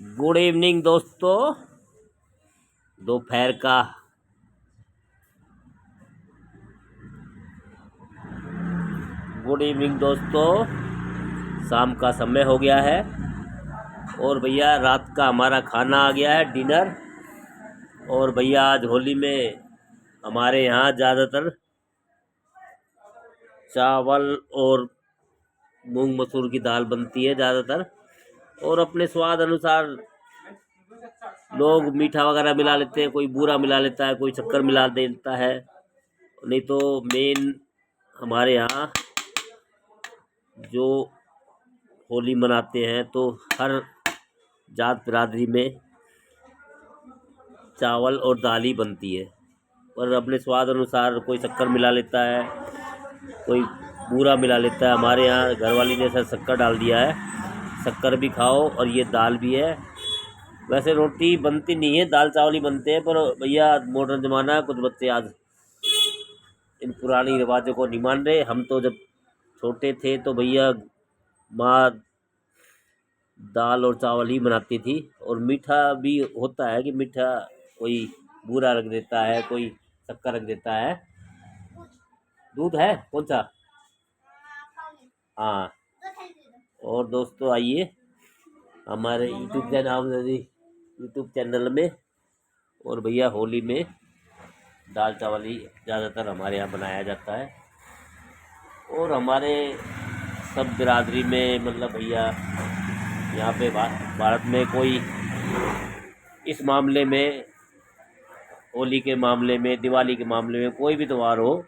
Good evening दोस्तों। दोपहर का गुड इवनिंग दोस्तों, शाम का समय हो गया है और भैया रात का हमारा खाना आ गया है, डिनर। और भैया आज होली में हमारे यहाँ ज़्यादातर चावल और मूंग मसूर की दाल बनती है ज़्यादातर, और अपने स्वाद अनुसार लोग मीठा वगैरह मिला लेते हैं, कोई बूरा मिला लेता है, कोई शक्कर मिला देता है। नहीं तो मेन हमारे यहाँ जो होली मनाते हैं तो हर जात बिरादरी में चावल और दाल ही बनती है, पर अपने स्वाद अनुसार कोई शक्कर मिला लेता है, कोई बूरा मिला लेता है। हमारे यहाँ घरवाली ने ऐसा शक्कर डाल दिया है, शक्कर भी खाओ और ये दाल भी है। वैसे रोटी बनती नहीं है, दाल चावल ही बनते हैं, पर भैया मॉडर्न ज़माना है, कुछ बच्चे आज इन पुरानी रिवाजों को नहीं मान रहे। हम तो जब छोटे थे तो भैया माँ दाल और चावल ही बनाती थी, और मीठा भी होता है कि मीठा कोई बूरा रख देता है, कोई शक्कर रख देता है। दूध है कौन सा? हाँ। और दोस्तों आइए हमारे यूट्यूब चैनल में, और भैया होली में दाल चावल ही ज़्यादातर हमारे यहाँ बनाया जाता है। और हमारे सब बिरादरी में मतलब भैया यहाँ पे भारत में कोई इस मामले में, होली के मामले में, दिवाली के मामले में, कोई भी त्यौहार हो,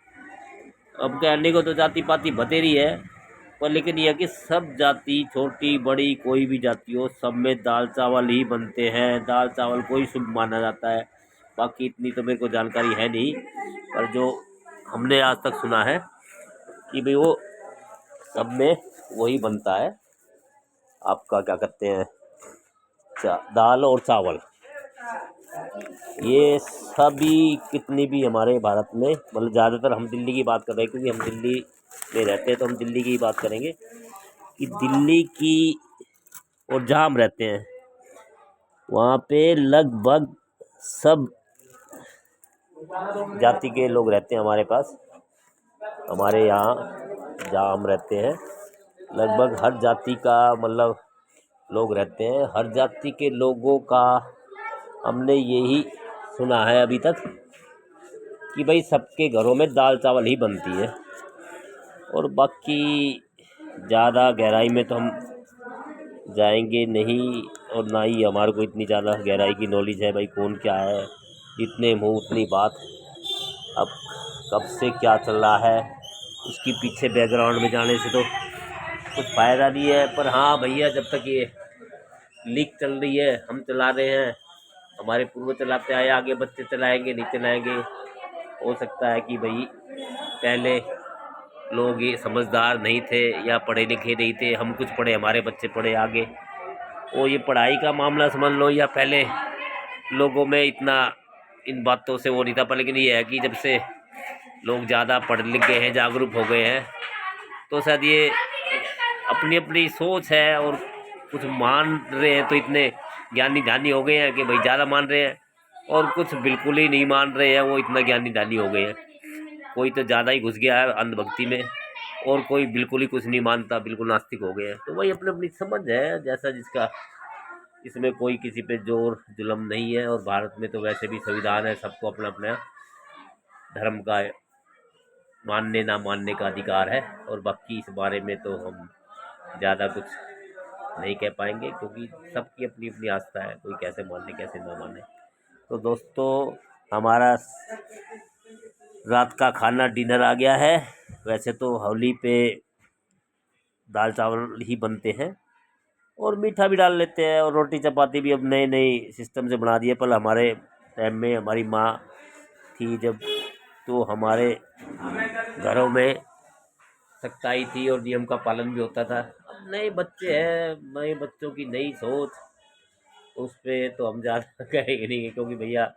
अब कहने को तो जाति पाति बतेरी है, पर लेकिन यह कि सब जाति, छोटी बड़ी कोई भी जाति हो, सब में दाल चावल ही बनते हैं। दाल चावल को ही शुभ माना जाता है। बाकी इतनी तो मेरे को जानकारी है नहीं, पर जो हमने आज तक सुना है कि भाई वो सब में वही बनता है। आपका क्या कहते हैं, दाल और चावल, ये सभी कितनी भी हमारे भारत में, मतलब ज़्यादातर हम दिल्ली की बात कर रहे हैं क्योंकि हम दिल्ली में रहते हैं, तो हम दिल्ली की बात करेंगे कि दिल्ली की, और जहाँ हम रहते हैं वहाँ पे लगभग सब जाति के लोग रहते हैं हमारे पास। हमारे यहाँ जहाँ हम रहते हैं लगभग हर जाति का मतलब लोग रहते हैं। हर जाति के लोगों का हमने यही सुना है अभी तक कि भाई सबके घरों में दाल चावल ही बनती है। और बाकी ज़्यादा गहराई में तो हम जाएंगे नहीं, और ना ही हमारे को इतनी ज़्यादा गहराई की नॉलेज है भाई कौन क्या है। जितने मुँह उतनी बात। अब कब से क्या चल रहा है उसकी पीछे बैकग्राउंड में जाने से तो कुछ फ़ायदा नहीं है। पर हाँ भैया, जब तक ये लीक चल रही है, हम चला रहे हैं, हमारे पूर्वज चलाते आए, आगे बच्चे चलाएंगे नहीं चलाएंगे। हो सकता है कि भाई पहले लोग ये समझदार नहीं थे या पढ़े लिखे नहीं थे, हम कुछ पढ़े, हमारे बच्चे पढ़े आगे, वो ये पढ़ाई का मामला समझ लो, या पहले लोगों में इतना इन बातों से वो नहीं था। पर लेकिन ये है कि जब से लोग ज़्यादा पढ़ लिख गए हैं, जागरूक हो गए हैं, तो शायद ये अपनी अपनी सोच है, और कुछ मान रहे हैं तो इतने ज्ञानी ध्यानी हो गए हैं कि भाई ज़्यादा मान रहे हैं, और कुछ बिल्कुल ही नहीं मान रहे हैं, वो इतना ज्ञानी ध्यानी हो गए हैं। कोई तो ज़्यादा ही घुस गया है अंधभक्ति में, और कोई बिल्कुल ही कुछ नहीं मानता, बिल्कुल नास्तिक हो गए हैं। तो वही अपनी अपनी समझ है, जैसा जिसका। इसमें कोई किसी पे जोर जुल्म नहीं है, और भारत में तो वैसे भी संविधान है, सबको अपना अपना धर्म का मानने ना मानने का अधिकार है। और बाकी इस बारे में तो हम ज़्यादा कुछ नहीं कह पाएंगे, क्योंकि सबकी अपनी अपनी आस्था है, कोई कैसे माने कैसे ना माने। तो दोस्तों हमारा रात का खाना डिनर आ गया है। वैसे तो होली पे दाल चावल ही बनते हैं, और मीठा भी डाल लेते हैं, और रोटी चपाती भी अब नए नए सिस्टम से बना दिए। पर हमारे टाइम में हमारी माँ थी जब, तो हमारे घरों में सख्ताई थी और नियम का पालन भी होता था। अब नए बच्चे हैं, नए बच्चों की नई सोच, उस पर तो हम ज़्यादा कहेंगे नहीं, क्योंकि भैया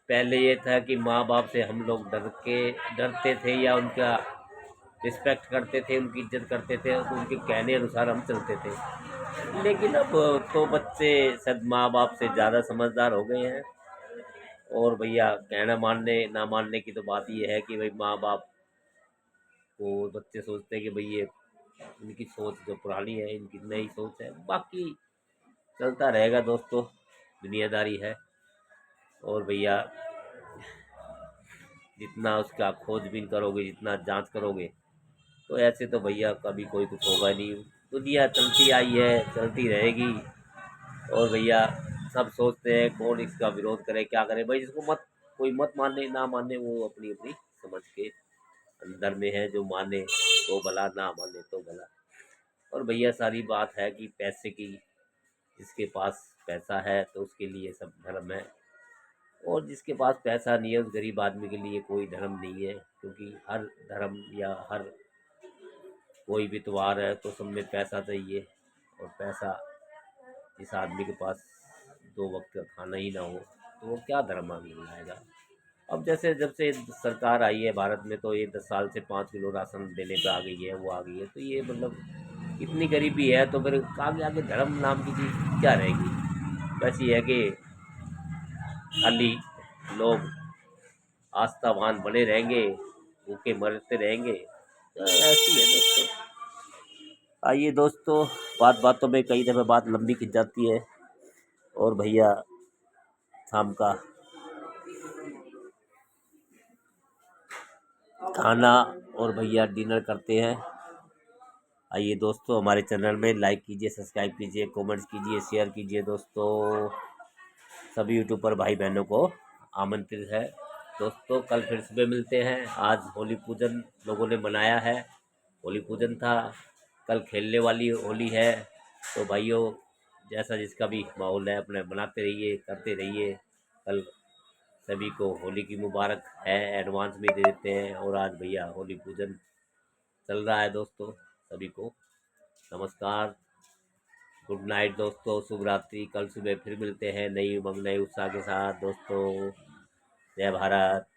पहले ये था कि माँ बाप से हम लोग डरते थे, या उनका रिस्पेक्ट करते थे, उनकी इज्जत करते थे, तो उनके कहने अनुसार हम चलते थे। लेकिन अब तो बच्चे शायद माँ बाप से ज़्यादा समझदार हो गए हैं। और भैया कहना मानने ना मानने की तो बात ये है कि भाई माँ बाप को बच्चे सोचते हैं कि भाई ये इनकी सोच जो पुरानी है, इनकी नई सोच है। बाकी चलता रहेगा दोस्तों, दुनियादारी है। और भैया जितना उसका खोजबीन करोगे, जितना जांच करोगे, तो ऐसे तो भैया कभी कोई कुछ होगा नहीं। दुनिया चलती आई है, चलती रहेगी। और भैया सब सोचते हैं कौन इसका विरोध करे, क्या करे। भाई जिसको मत कोई मत माने ना माने, वो अपनी अपनी समझ के अंदर में है। जो माने तो भला, ना माने तो भला। और भैया सारी बात है कि पैसे की, जिसके पास पैसा है तो उसके लिए सब धर्म है, और जिसके पास पैसा नहीं है उस गरीब आदमी के लिए कोई धर्म नहीं है। क्योंकि हर धर्म या हर कोई भी त्योहार है तो सब में पैसा चाहिए। और पैसा, जिस आदमी के पास दो वक्त का खाना ही ना हो तो वो क्या धर्म लाएगा। अब जैसे जब से सरकार आई है भारत में, तो ये 10 साल से 5 किलो राशन देने पे आ गई है, वो आ गई है। तो ये मतलब इतनी गरीबी है, तो फिर आगे आगे धर्म नाम की चीज़ क्या रहेगी। बस ये है कि खाली लोग आस्थावान बने रहेंगे, भूखे मरते रहेंगे। तो ऐसी है दोस्तों। आइए दोस्तों, बात बातों में कई दफ़े बात लंबी खिंच जाती है। और भैया शाम का खाना और भैया डिनर करते हैं। आइए दोस्तों, हमारे चैनल में लाइक कीजिए, सब्सक्राइब कीजिए, कमेंट्स कीजिए, शेयर कीजिए दोस्तों। सभी यूट्यूबर भाई बहनों को आमंत्रित है दोस्तों। कल फिर सुबह मिलते हैं। आज होली पूजन लोगों ने मनाया है, होली पूजन था। कल खेलने वाली होली है। तो भाइयों, जैसा जिसका भी माहौल है अपने बनाते रहिए, करते रहिए। कल सभी को होली की मुबारक है, एडवांस में दे देते हैं। और आज भैया होली पूजन चल रहा है दोस्तों। सभी को नमस्कार, गुड नाइट दोस्तों, शुभ रात्रि। कल सुबह फिर मिलते हैं नई उमंग नए उत्साह के साथ दोस्तों। जय भारत।